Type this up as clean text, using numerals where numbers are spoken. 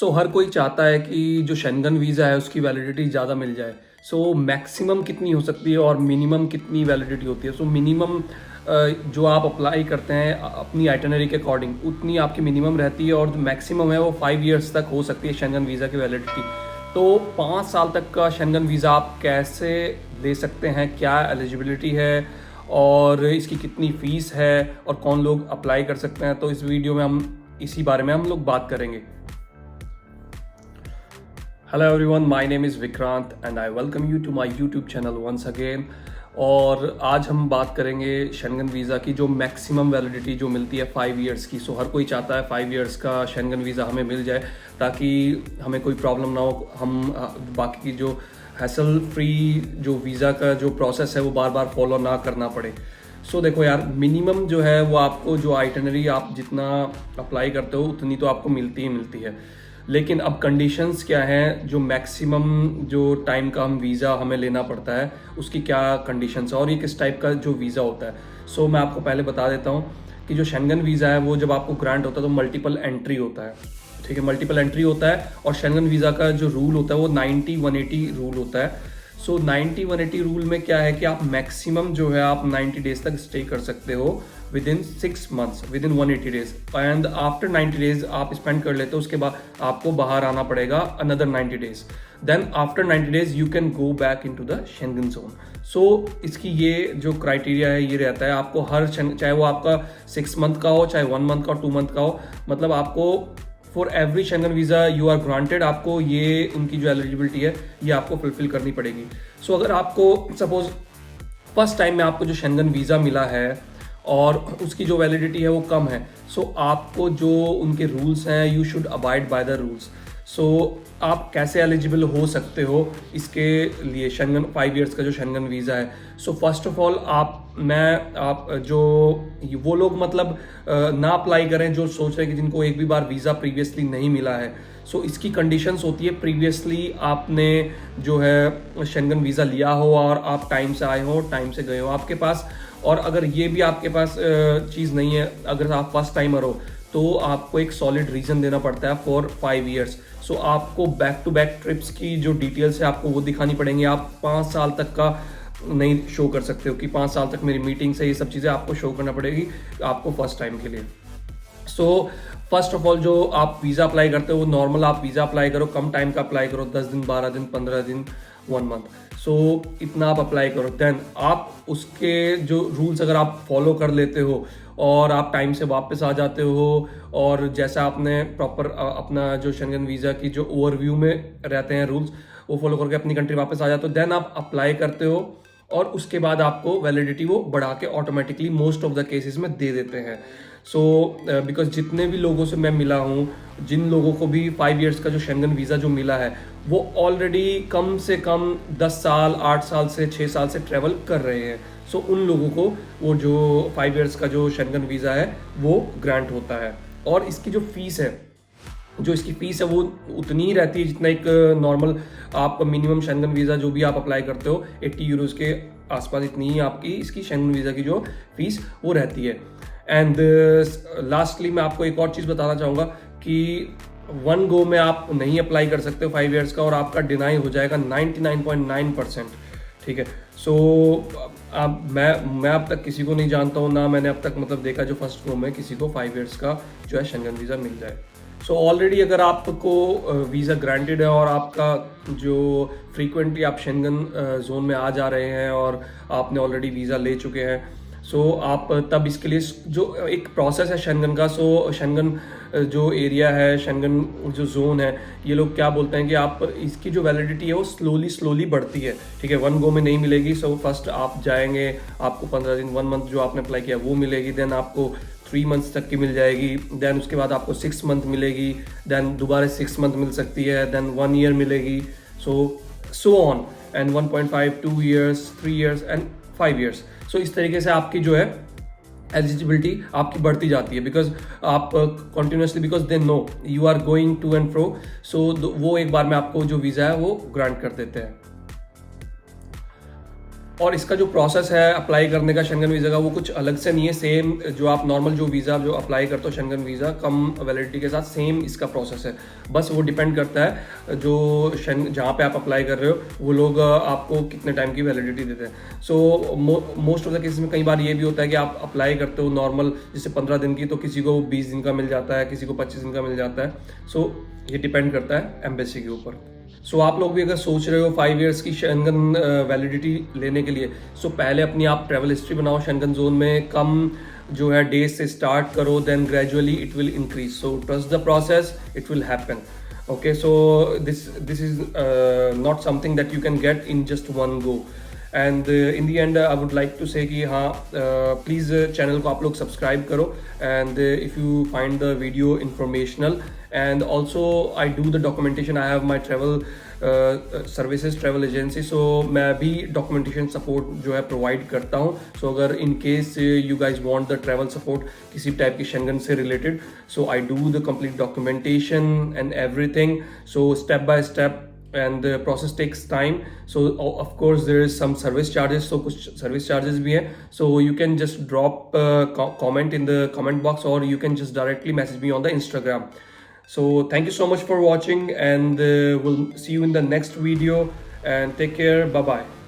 हर कोई चाहता है कि जो शेंगन वीज़ा है उसकी वैलिडिटी ज़्यादा मिल जाए। मैक्सिमम कितनी हो सकती है और मिनिमम कितनी वैलिडिटी होती है। मिनिमम जो आप अप्लाई करते हैं अपनी आइटनरी के अकॉर्डिंग उतनी आपकी मिनिमम रहती है, और जो मैक्सिमम है वो 5 ईयर्स तक हो सकती है शेंगन वीज़ा की वैलिडिटी। तो 5 साल तक का शेंगन वीज़ा आप कैसे ले सकते हैं, क्या एलिजिबिलिटी है और इसकी कितनी फ़ीस है और कौन लोग अप्लाई कर सकते हैं, तो इस वीडियो में हम इसी बारे में हम लोग बात करेंगे। Hello everyone, my name is Vikrant and I welcome you to my YouTube channel once again. और आज हम बात करेंगे शेंगन वीज़ा की जो मैक्सिमम वैलिडिटी जो मिलती है 5 ईयर्स की। हर कोई चाहता है 5 ईयर्स का शेंगन वीज़ा हमें मिल जाए ताकि हमें कोई प्रॉब्लम ना हो, हम बाकी की जो हैसल फ्री जो वीज़ा का जो प्रोसेस है वो बार बार फॉलो ना करना पड़े। देखो यार, मिनिमम जो है वो आपको जो आइटनरी आप जितना अप्लाई करते हो उतनी तो आपको मिलती ही मिलती है। लेकिन अब कंडीशंस क्या हैं, जो मैक्सिमम जो टाइम का हम वीज़ा हमें लेना पड़ता है उसकी क्या कंडीशंस है और ये किस टाइप का जो वीज़ा होता है। मैं आपको पहले बता देता हूँ कि जो शेंगन वीज़ा है वो जब आपको ग्रांट होता है तो मल्टीपल एंट्री होता है। ठीक है, मल्टीपल एंट्री होता है और शेंगन वीज़ा का जो रूल होता है वो 90-180 रूल होता है। 90-180 रूल में क्या है कि आप मैक्सिमम जो है आप 90 डेज तक स्टे कर सकते हो within 6 months, within 180 days, and after 90 days आप स्पेंड कर लेते हो, उसके बाद आपको बाहर आना पड़ेगा another 90 days. Then after 90 days you can go back into the Schengen zone. इसकी ये जो क्राइटेरिया है ये रहता है, आपको हर चाहे वो आपका 6 मंथ का हो, चाहे 1 मंथ का, 2 मंथ का हो, मतलब आपको for every Schengen visa you are granted, आपको ये उनकी जो एलिजिबिलिटी है ये आपको फुलफिल करनी पड़ेगी। अगर आपको सपोज फर्स्ट टाइम में आपको जो शेंगन वीज़ा मिला है और उसकी जो वैलिडिटी है वो कम है, आपको जो उनके रूल्स हैं you should abide by the rules. आप कैसे एलिजिबल हो सकते हो इसके लिए शेंगन 5 ईयर्स का जो शेंगन वीज़ा है। फर्स्ट ऑफ ऑल आप जो वो लोग मतलब ना अप्लाई करें जो सोच रहे हैं कि जिनको एक भी बार वीज़ा प्रीवियसली नहीं मिला है। इसकी कंडीशंस होती है प्रीवियसली आपने जो है शेंगन वीज़ा लिया हो और आप टाइम से आए हो, टाइम से गए हो आपके पास। और अगर ये भी आपके पास चीज़ नहीं है, अगर आप फर्स्ट टाइमर हो तो आपको एक सॉलिड रीज़न देना पड़ता है फॉर 5 ईयर्स। आपको बैक टू बैक ट्रिप्स की जो डिटेल्स है आपको वो दिखानी पड़ेंगी। आप 5 साल तक का नहीं शो कर सकते हो कि 5 साल तक मेरी मीटिंग्स है, ये सब चीज़ें आपको शो करना पड़ेगी आपको फर्स्ट टाइम के लिए। फर्स्ट ऑफ ऑल जो आप वीज़ा अप्लाई करते हो वो नॉर्मल आप वीज़ा अप्लाई करो, कम टाइम का अप्लाई करो, 10 दिन, 12 दिन, 15 दिन, 1 मंथ। इतना आप अप्लाई करो। देन आप उसके जो रूल्स अगर आप फॉलो कर लेते हो और आप टाइम से वापस आ जाते हो और जैसा आपने प्रॉपर अपना जो शेंगन वीज़ा की जो ओवरव्यू में रहते हैं रूल्स वो फॉलो करके अपनी कंट्री वापस आ जाते हो, देन आप अप्लाई करते हो और उसके बाद आपको वैलिडिटी वो बढ़ा के automatically most of the cases में दे देते हैं। बिकॉज जितने भी लोगों से मैं मिला हूँ, जिन लोगों को भी 5 ईयर्स का जो शेंगन वीज़ा जो मिला है वो ऑलरेडी कम से कम 10 साल, 8 साल से 6 साल से ट्रैवल कर रहे हैं। उन लोगों को वो जो 5 ईयर्स का जो शेंगन वीज़ा है वो ग्रांट होता है। और इसकी जो फीस है, वो उतनी ही रहती है जितना एक नॉर्मल आप मिनिमम शेंगन वीज़ा जो भी आप अप्लाई करते हो 80 यूरोज़ के आसपास, इतनी ही आपकी इसकी शेंगन वीज़ा की जो फीस वो रहती है। एंड लास्टली मैं आपको एक और चीज़ बताना चाहूँगा कि 1 गो में आप नहीं अप्लाई कर सकते 5 ईयर्स का और आपका डिनाई हो जाएगा 99.9%। ठीक है। अब मैं अब तक किसी को नहीं जानता हूँ, ना मैंने अब तक मतलब देखा जो फर्स्ट गो में किसी को 5 ईयर्स का जो है शेंगन वीज़ा मिल जाए। ऑलरेडी अगर आपको वीज़ा ग्रांटेड है और आपका जो फ्रीक्वेंटली आप शेंगन जोन में आ जा रहे हैं और आपने ऑलरेडी वीज़ा ले चुके हैं, आप तब इसके लिए जो एक प्रोसेस है शेंगन का, शेंगन जो एरिया है, शेंगन जो जोन है, ये लोग क्या बोलते हैं कि आप इसकी जो वैलिडिटी है वो स्लोली बढ़ती है। ठीक है, 1 गो में नहीं मिलेगी। फर्स्ट आप जाएंगे, आपको 15 दिन, 1 मंथ जो आपने अप्लाई किया वो मिलेगी, देन आपको 3 मंथ्स तक की मिल जाएगी, देन उसके बाद आपको 6 मंथ मिलेगी, देन दोबारा 6 मंथ मिल सकती है, देन 1 ईयर मिलेगी, so on, and 1.5, 2 years, 3 years and 5 years. इस तरीके से आपकी जो है एलिजिबिलिटी आपकी बढ़ती जाती है, बिकॉज आप continuously, because they know you are going to and fro, वो एक बार में आपको जो वीज़ा है वो ग्रांट कर देते हैं। और इसका जो प्रोसेस है अप्लाई करने का शेंगन वीज़ा का वो कुछ अलग से नहीं है, सेम जो आप नॉर्मल जो वीज़ा जो अप्लाई करते हो शेंगन वीज़ा कम वैलिडिटी के साथ, सेम इसका प्रोसेस है। बस वो डिपेंड करता है जो जहाँ पे आप अप्लाई कर रहे हो वो लोग आपको कितने टाइम की वैलिडिटी देते हैं। So most of the cases में कई बार ये भी होता है कि आप अप्लाई करते हो नॉर्मल जैसे 15 दिन की, तो किसी को 20 दिन का मिल जाता है, किसी को 25 दिन का मिल जाता है। सो ये डिपेंड करता है एम्बेसी के ऊपर। सो आप लोग भी अगर सोच रहे हो 5 इयर्स की शेंगन वैलिडिटी लेने के लिए, सो पहले अपनी आप ट्रैवल हिस्ट्री बनाओ शेंगन जोन में, कम जो है डेज से स्टार्ट करो, then gradually it will increase. So trust the process, it will happen. Okay, so this is not something that you can get in just one go. And in the end I would like to say कि हाँ please channel को आप लोग subscribe करो, and if you find the video informational, and also I do the documentation. I have my travel services travel agency, so मैं भी documentation support जो है provide करता हूँ। so अगर in case you guys want the travel support किसी type की Schengen से related, so I do the complete documentation and everything, so step by step, and the process takes time. So of course there is some service charges, so कुछ service charges भी है, so you can just drop comment in the comment box, or you can just directly message me on the Instagram. So thank you so much for watching, and we'll see you in the next video, and take care. Bye bye.